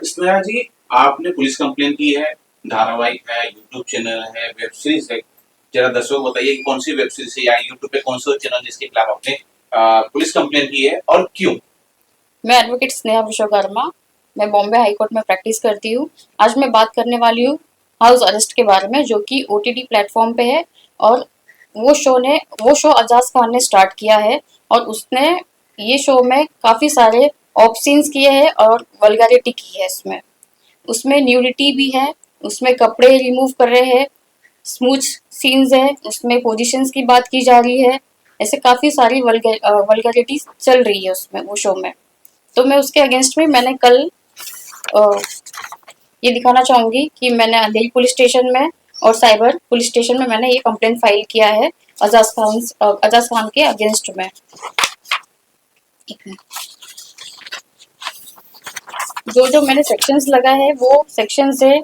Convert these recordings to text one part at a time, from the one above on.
स्नेहा जी, आपने police complain की है, धारावाहिक है, यूट्यूब चैनल है, वेब सीरीज है। जरा दर्शकों को बताइए कि कौन सी वेब सीरीज है या यूट्यूब पे कौन सा चैनल जिसके खिलाफ आपने पुलिस कंप्लेन की है और क्यों? मैं एडवोकेट स्नेहा विश्वकर्मा। मैं बॉम्बे हाई कोर्ट में प्रैक्टिस करती हूँ। आज मैं बात करने वाली हूँ हाउस अरेस्ट के बारे में, जो कि ओटीटी प्लेटफॉर्म पे है। और वो शो अजाज खान ने स्टार्ट किया है। और उसने ये शो में काफी सारे ऑप्शंस किए हैं और वल्गैरिटी की है इसमें। उसमें न्यूडिटी भी है, उसमें कपड़े रिमूव कर रहे हैं, स्मूथ सीन्स है, उसमें पोजीशंस की बात की जा रही है। ऐसे काफी सारी वल्गैरिटी चल रही है उसमें, वो शो में। तो मैं उसके अगेंस्ट में मैंने कल अ, ये दिखाना चाहूंगी कि मैंने अंधेरी पुलिस स्टेशन में और साइबर पुलिस स्टेशन में मैंने ये कंप्लेंट फाइल किया है अजाज खान के अगेंस्ट में। जो जो मैंने सेक्शंस लगा है वो सेक्शन है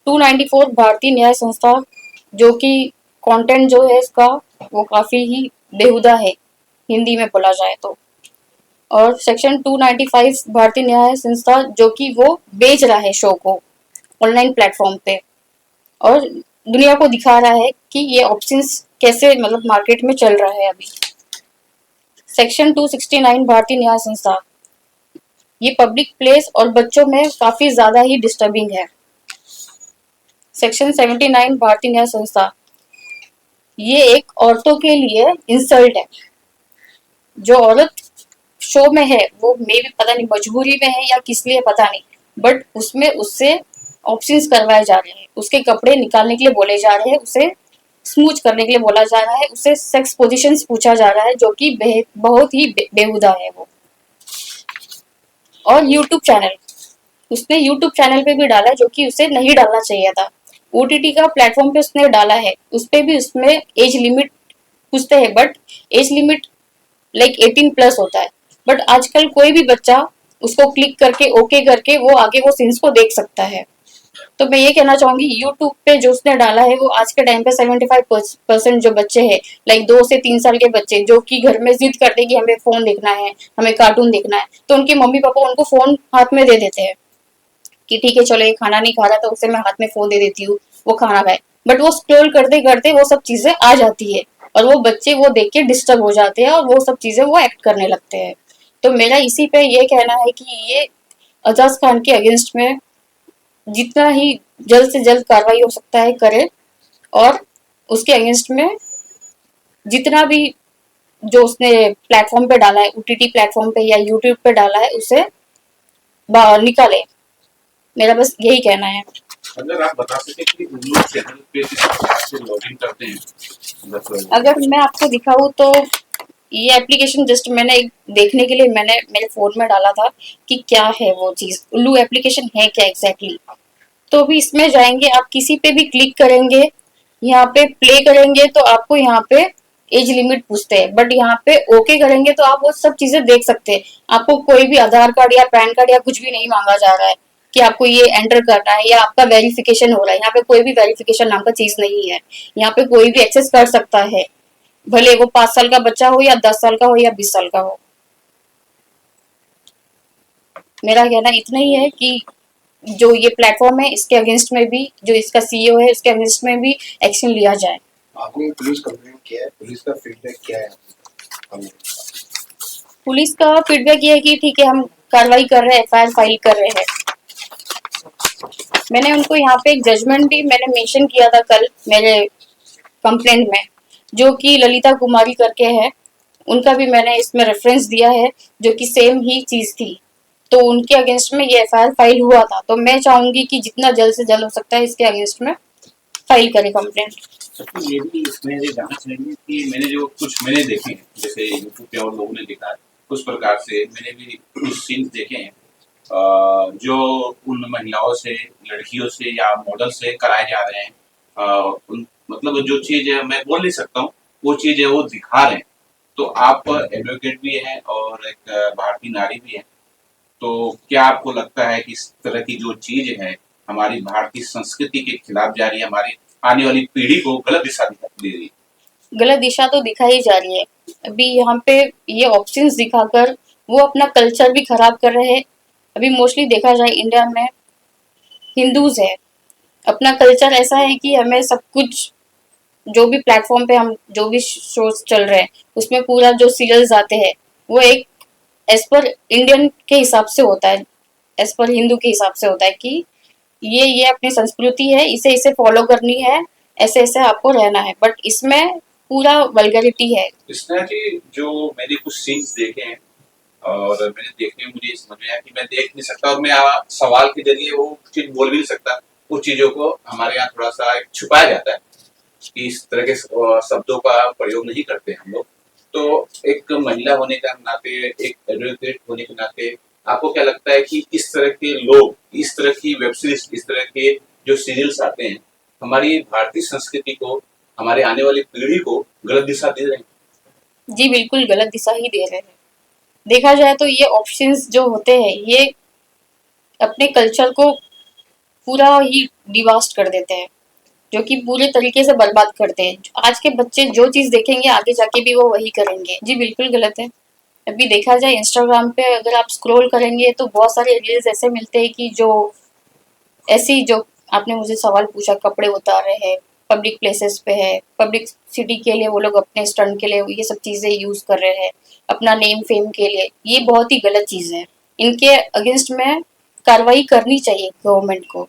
294 भारतीय न्याय संस्था, जो कि कंटेंट जो है इसका वो काफी ही बेहुदा है, हिंदी में बोला जाए तो। और सेक्शन 295 भारतीय न्याय संस्था, जो कि वो बेच रहा है शो को ऑनलाइन प्लेटफॉर्म पे और दुनिया को दिखा रहा है कि ये ऑप्शंस कैसे मतलब मार्केट में चल रहा है अभी। सेक्शन 269 भारतीय न्याय संस्था, ये पब्लिक प्लेस और बच्चों में काफी ज्यादा ही डिस्टर्बिंग है। सेक्शन 79 भारतीय न्याय संस्था, ये एक औरतों के लिए इंसल्ट है। जो औरत शो में है वो मे भी पता नहीं मजबूरी में है या किस लिए पता नहीं, बट उसमें उससे ऑप्शंस करवाए जा रहे हैं, उसके कपड़े निकालने के लिए बोले जा रहे हैं, उसे स्मूच करने के लिए बोला जा रहा है, उससे सेक्स पोजीशंस पूछा जा रहा है, जो कि बहुत ही बेहुदा है वो। और यूट्यूब चैनल, उसने यूट्यूब चैनल पे भी डाला जो कि उसे नहीं डालना चाहिए था। ओटीटी का प्लेटफॉर्म पे उसने डाला है, उस पे भी उसमें एज लिमिट पूछते हैं, but age limit like 18 plus होता है। बट आजकल कोई भी बच्चा उसको क्लिक करके ओके करके वो आगे वो सीन्स को देख सकता है। तो मैं ये कहना चाहूंगी, यूट्यूब पे जो उसने डाला है वो आज के टाइम पे 75% जो बच्चे हैं, लाइक 2 से 3 साल के बच्चे जो कि घर में जिद करते हैं कि हमें फोन देखना है, हमें कार्टून देखना है, तो उनके मम्मी पापा उनको फोन हाथ में दे देते हैं कि ठीक है चलो ये खाना नहीं खा रहा तो उसे मैं हाथ में फोन दे देती हूँ, वो खाना खाए। बट वो स्क्रॉल करते करते वो सब चीजें आ जाती है और वो बच्चे वो देख के डिस्टर्ब हो जाते हैं और वो सब चीजें वो एक्ट करने लगते हैं। तो मेरा इसी पे ये कहना है कि ये अजाज खान के अगेंस्ट में जितना ही जल्द से जल्द कार्रवाई हो सकता है करे, और उसके अगेंस्ट में जितना भी जो उसने प्लेटफॉर्म पे डाला है, ओटीटी प्लेटफॉर्म पे या यूट्यूब पे डाला है, उसे बाहर निकाले। मेरा बस यही कहना है। अगर आप बता सके कि उन लोग चैनल पे किस प्रकार से लॉगिन करते हैं, अगर मैं आपको दिखाऊं तो ये एप्लीकेशन जस्ट मैंने देखने के लिए मैंने मेरे फोन में डाला था कि क्या है वो चीज, उल्लू एप्लीकेशन है क्या एग्जैक्टली। तो अभी इसमें जाएंगे, आप किसी पे भी क्लिक करेंगे, यहाँ पे प्ले करेंगे तो आपको यहाँ पे एज लिमिट पूछते हैं, बट यहाँ पे ओके करेंगे तो आप वो सब चीजें देख सकते हैं। आपको कोई भी आधार कार्ड या पैन कार्ड या कुछ भी नहीं मांगा जा रहा है कि आपको ये एंटर करना है या आपका वेरिफिकेशन हो रहा है। यहाँ पे कोई भी वेरिफिकेशन नाम का चीज नहीं है। यहाँ पे कोई भी एक्सेस कर सकता है, भले वो 5 साल का बच्चा हो या 10 साल का हो या 20 साल का हो। मेरा कहना इतना ही है कि जो ये प्लेटफॉर्म है इसके अगेंस्ट में भी, जो इसका सीईओ है उसके अगेंस्ट में भी एक्शन लिया जाए। आपने पुलिस कंप्लेंट किया है, पुलिस का फीडबैक क्या है? पुलिस का फीडबैक ये है कि ठीक है हम कार्रवाई कर रहे हैं, एफआईआर फाइल कर रहे हैं। मैंने उनको यहाँ पे एक जजमेंट भी मैंने मेंशन किया था कल मेरे कंप्लेंट में, जो कि ललिता कुमारी करके है, उनका भी मैंने इसमें रेफरेंस दिया है, जो कि सेम ही चीज थी। तो उनके अगेंस्ट में ये एफआईआर फाइल हुआ था, तो मैं चाहूंगी कि जितना जल्द से जल्द हो सकता है इसके अगेंस्ट में फाइल करें कंप्लेंट। तो ये भी इसमें ये जानना चाहेंगे कि मैंने जो कुछ मैंने देखे हैं, जैसे यूट्यूब पे और लोगों ने देखा है, उस प्रकार से मैंने भी कुछ सीन्स देखे हैं जो उन महिलाओं से, लड़कियों से या मॉडल से कराए जा रहे हैं। उन मतलब जो चीज मैं बोल नहीं सकता हूँ, वो चीज है वो दिखा रहे हैं। तो आप एडवोकेट भी हैं और एक भारतीय नारी भी हैं, तो क्या आपको लगता है कि इस तरह की जो चीज है हमारी भारतीय संस्कृति के खिलाफ जा रही है, हमारी आने वाली पीढ़ी को गलत दिशा दे रही है? गलत दिशा तो दिखाई जा रही है। अभी यहाँ पे ये ऑप्शंस दिखाकर वो अपना कल्चर भी खराब कर रहे हैं, अभी मोस्टली देखा जाए इंडिया में हिंदूज है, अपना कल्चर ऐसा है कि हमें सब कुछ जो भी प्लेटफॉर्म पे हम जो भी शोज चल रहे हैं उसमें पूरा जो सीरियल्स आते हैं वो एक एज पर इंडियन के हिसाब से होता है, एज पर हिंदू के हिसाब से होता है कि ये अपनी संस्कृति है, इसे इसे फॉलो करनी है, ऐसे ऐसे आपको रहना है, बट इसमें पूरा वल्गरिटी है। इसमें कि जो मैंने कुछ सीन्स देखे हैं और मैंने देखने में मुझे समझ में आया कि मैं देख नहीं सकता और मैं सवाल के जरिए वो चीज बोल भी नहीं सकता। उस चीजों को हमारे यहाँ थोड़ा सा छुपाया जाता है कि इस तरह के शब्दों का प्रयोग नहीं करते हम लोग। तो एक महिला होने का नाते, एक एडवोकेट होने के नाते आपको क्या लगता है कि इस तरह के लोग, इस तरह की वेब सीरीज, इस तरह के जो सीरियल्स आते हैं हमारी भारतीय संस्कृति को, हमारे आने वाली पीढ़ी को गलत दिशा दे रहे हैं? जी बिल्कुल गलत दिशा ही दे रहे हैं। देखा जाए तो ये ऑप्शंस जो होते हैं ये अपने कल्चर को पूरा ही डिवास्ट कर देते हैं, जो कि पूरे तरीके से बर्बाद करते हैं। आज के बच्चे जो चीज देखेंगे आगे जाके भी वो वही करेंगे। जी बिल्कुल गलत है। अभी देखा जाए इंस्टाग्राम पे अगर आप स्क्रॉल करेंगे तो बहुत सारे रील्स ऐसे मिलते हैं कि जो ऐसी जो आपने मुझे सवाल पूछा, कपड़े उतार रहे हैं, पब्लिक प्लेसेस पे है, पब्लिक सिटी के लिए वो लोग अपने स्टंट के लिए ये सब चीजें यूज कर रहे हैं, अपना नेम फेम के लिए। ये बहुत ही गलत चीज है, इनके अगेंस्ट में कार्रवाई करनी चाहिए गवर्नमेंट को,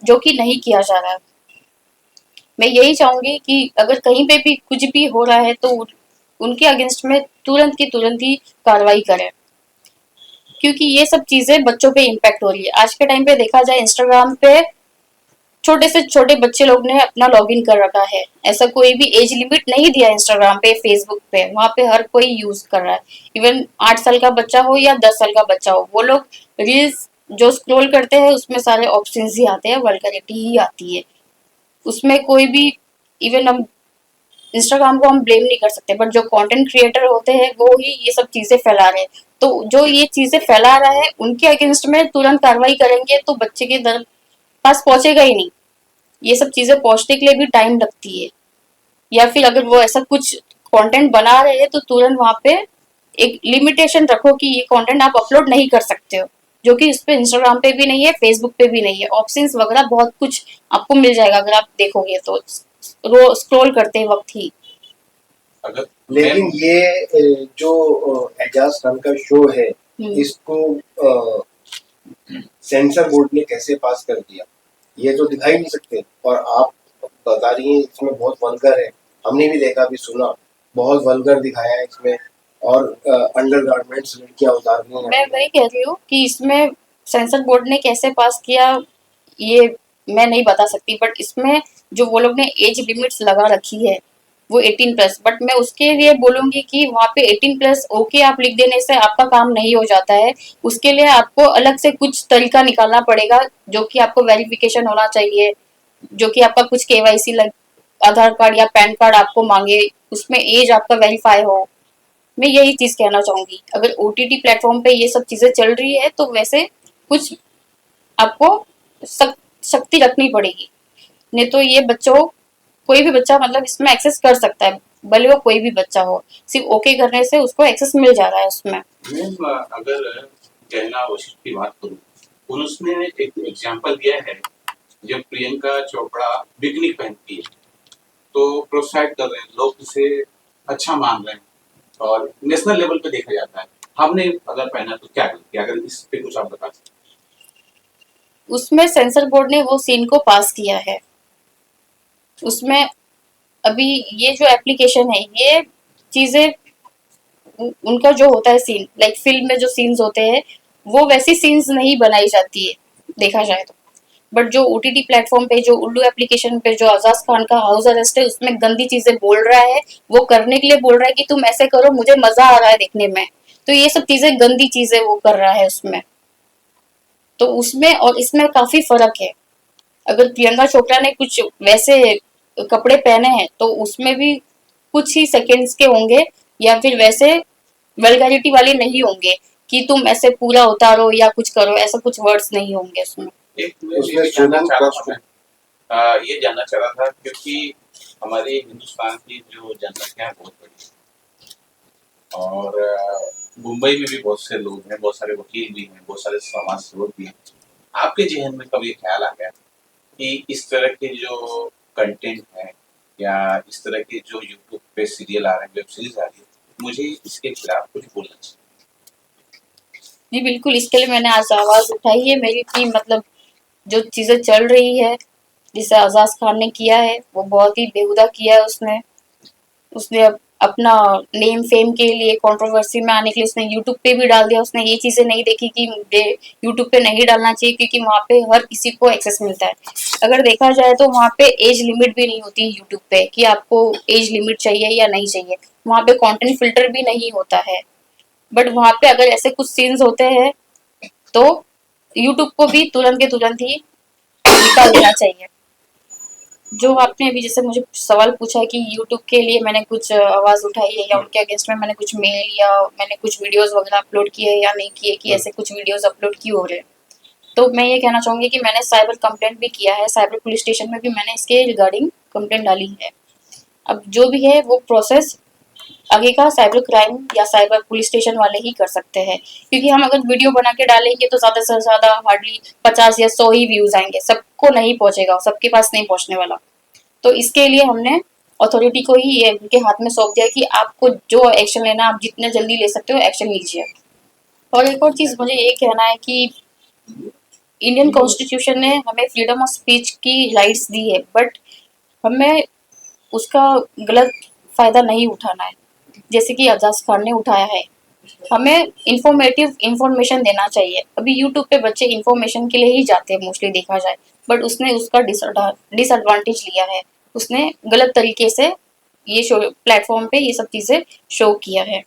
जो कि नहीं किया जा रहा है। मैं यही चाहूंगी कि अगर कहीं पे भी कुछ भी हो रहा है तो उनके अगेंस्ट में तुरंत की तुरंत ही कार्रवाई करें, क्योंकि ये सब चीजें बच्चों पे इम्पैक्ट हो रही है। आज के टाइम पे देखा जाए इंस्टाग्राम पे छोटे से छोटे बच्चे लोग ने अपना लॉगिन कर रखा है, ऐसा कोई भी एज लिमिट नहीं दिया इंस्टाग्राम पे, फेसबुक पे, वहां पे हर कोई यूज कर रहा है। इवन 8 साल का बच्चा हो या 10 साल का बच्चा हो, वो लोग रील्स जो स्क्रॉल करते हैं उसमें सारे ऑप्शन ही आते हैं, वल्गैरिटी ही आती है उसमें। कोई भी, इवन हम इंस्टाग्राम को हम ब्लेम नहीं कर सकते, बट जो कंटेंट क्रिएटर होते हैं वो ही ये सब चीजें फैला रहे हैं। तो जो ये चीजें फैला रहा है उनके अगेंस्ट में तुरंत कार्रवाई करेंगे तो बच्चे के पास पहुंचेगा ही नहीं। ये सब चीजें पहुंचने के लिए भी टाइम लगती है, या फिर अगर वो ऐसा कुछ कंटेंट बना रहे हैं तो तुरंत वहां पे एक लिमिटेशन रखो कि ये कंटेंट आप अपलोड नहीं कर सकते हो, जो कि इस पे इंस्टाग्राम पे भी नहीं है, फेसबुक पे भी नहीं है। ऑप्शंस वगैरह बहुत कुछ आपको मिल जाएगा अगर आप देखोगे तो स्क्रॉल करते वक्त ही। अगर लेकिन ये जो एजाज खान का शो है, इसको सेंसर बोर्ड ने कैसे पास कर दिया, ये तो दिखा ही नहीं सकते। और आप बता रही हैं इसमें बहुत वल्गर है, हमने भी देखा भी सुना, बहुत वल्गर दिखाया है इसमें। और अंडर गारमेंट्स लड़कियां उतार रही हैं। मैं वही कह रही हूँ कि इसमें सेंसर बोर्ड ने कैसे पास किया ये मैं नहीं बता सकती, बट इसमें जो वो लोग ने एज लिमिट्स लगा रखी है वो 18+, बट मैं उसके लिए बोलूंगी कि वहाँ पे 18+ ओके आप लिख देने से आपका काम नहीं हो जाता है। उसके लिए आपको अलग से कुछ तरीका निकालना पड़ेगा, जो कि आपको वेरिफिकेशन होना चाहिए, जो कि आपका कुछ केवाईसी आधार कार्ड या पैन कार्ड आपको मांगे, उसमें एज आपका वेरीफाई हो। मैं यही चीज कहना चाहूंगी, अगर ओटीटी प्लेटफॉर्म पे ये सब चीजें चल रही है तो वैसे कुछ आपको शक्ति रखनी पड़ेगी, नहीं तो ये बच्चों, कोई भी बच्चा मतलब इसमें एक्सेस कर सकता है, भले वो कोई भी बच्चा हो, सिर्फ ओके करने से उसको एक्सेस मिल जा रहा है उसमें। मैम अगर कहना वशिष्ठ की बात करूँ, उसने एक एग्जाम्पल दिया है, जब प्रियंका चोपड़ा बिकनी पहनती है तो प्रोत्साहित कर रहे हैं लोग, उसे अच्छा मान रहे हैं और नेशनल लेवल पे देखा जाता है। हमने अगर पहना तो क्या गलती, अगर इस पे कुछ आप बता सकते? उसमें सेंसर बोर्ड ने वो सीन को पास किया है। उसमें अभी ये जो एप्लीकेशन है ये चीजें उनका जो होता है सीन, लाइक फिल्म में जो सीन्स होते हैं वो वैसी सीन्स नहीं बनाई जाती है देखा जाए तो। बट जो ओटीटी प्लेटफॉर्म पे, जो उल्लू एप्लीकेशन पे जो अजाज खान का हाउस अरेस्ट है उसमें गंदी चीजें बोल रहा है, वो करने के लिए बोल रहा है कि तुम ऐसे करो मुझे मजा आ रहा है देखने में, तो ये सब चीजें गंदी चीजें वो कर रहा है उसमें। तो उसमें और इसमें काफी फर्क है। अगर प्रियंका चोपड़ा ने कुछ वैसे कपड़े पहने हैं तो उसमें भी कुछ ही सेकंड्स के होंगे, या फिर वैसे वल्गैरिटी वाले नहीं होंगे कि तुम ऐसे पूरा उतारो या कुछ करो, ऐसा कुछ वर्ड्स नहीं होंगे उसमें। एक मैं ये जानना चाह रहा था, मैं ये जानना चाह रहा था क्योंकि हमारे हिंदुस्तान की जो जनसंख्या है बहुत बड़ी है और मुंबई में भी बहुत से लोग हैं, बहुत सारे वकील भी हैं, बहुत सारे समाज सेवक भी हैं। आपके जहन में कभी ख्याल आ गया कि इस तरह के जो कंटेंट है या इस तरह के जो यूट्यूब पे सीरियल आ रहे हैं, वेब सीरीज आ रही है, मुझे इसके खिलाफ कुछ बोलना चाहिए? जी बिल्कुल, इसके लिए मैंने आज आवाज उठाई है मेरी कि मतलब जो चीजें चल रही है, जिसे अजाज खान ने किया है वो बहुत ही बेहुदा किया है। उसने उसने अपना नेम फेम के लिए कंट्रोवर्सी में आने के लिए उसने यूट्यूब पे भी डाल दिया। उसने ये चीजें नहीं देखी कि यूट्यूब पे नहीं डालना चाहिए क्योंकि वहाँ पे हर किसी को एक्सेस मिलता है। अगर देखा जाए तो वहाँ पे एज लिमिट भी नहीं होती है यूट्यूब पे कि आपको एज लिमिट चाहिए या नहीं चाहिए। वहाँ पे कंटेंट फिल्टर भी नहीं होता है। बट वहाँ पे अगर ऐसे कुछ सीन्स होते हैं तो यूट्यूब को भी तुरंत के तुरंत ही निकाल देना चाहिए। जो आपने अभी जैसे मुझे सवाल पूछा है कि यूट्यूब के लिए मैंने कुछ आवाज उठाई है या उनके अगेंस्ट में मैंने कुछ मेल या मैंने कुछ वीडियोस वगैरह अपलोड किए या नहीं किए कि ऐसे कुछ वीडियोस अपलोड क्यों हो रहे हैं, तो मैं ये कहना चाहूंगी कि मैंने साइबर कंप्लेंट भी किया है। साइबर पुलिस स्टेशन में भी मैंने इसके रिगार्डिंग कंप्लेंट डाली है। अब जो भी है वो प्रोसेस आगे का साइबर क्राइम या साइबर पुलिस स्टेशन वाले ही कर सकते हैं, क्योंकि हम अगर वीडियो बना के डालेंगे तो ज्यादा से ज्यादा हार्डली 50 या 100 ही व्यूज आएंगे, सबको नहीं पहुंचेगा, सबके पास नहीं पहुंचने वाला। तो इसके लिए हमने अथॉरिटी को ही ये उनके हाथ में सौंप दिया कि आपको जो एक्शन लेना आप जितने जल्दी ले सकते हो एक्शन लीजिए। और एक और चीज मुझे ये कहना है कि इंडियन कॉन्स्टिट्यूशन ने हमें फ्रीडम ऑफ स्पीच की राइट्स दी है, बट हमें उसका गलत फायदा नहीं उठाना है जैसे कि अजाज खान ने उठाया है। हमें इंफॉर्मेटिव इंफॉर्मेशन देना चाहिए। अभी यूट्यूब पे बच्चे इंफॉर्मेशन के लिए ही जाते हैं मोस्टली देखा जाए, बट उसने उसका डिसएडवांटेज लिया है। उसने गलत तरीके से ये शो प्लेटफॉर्म पे ये सब चीजें शो किया है।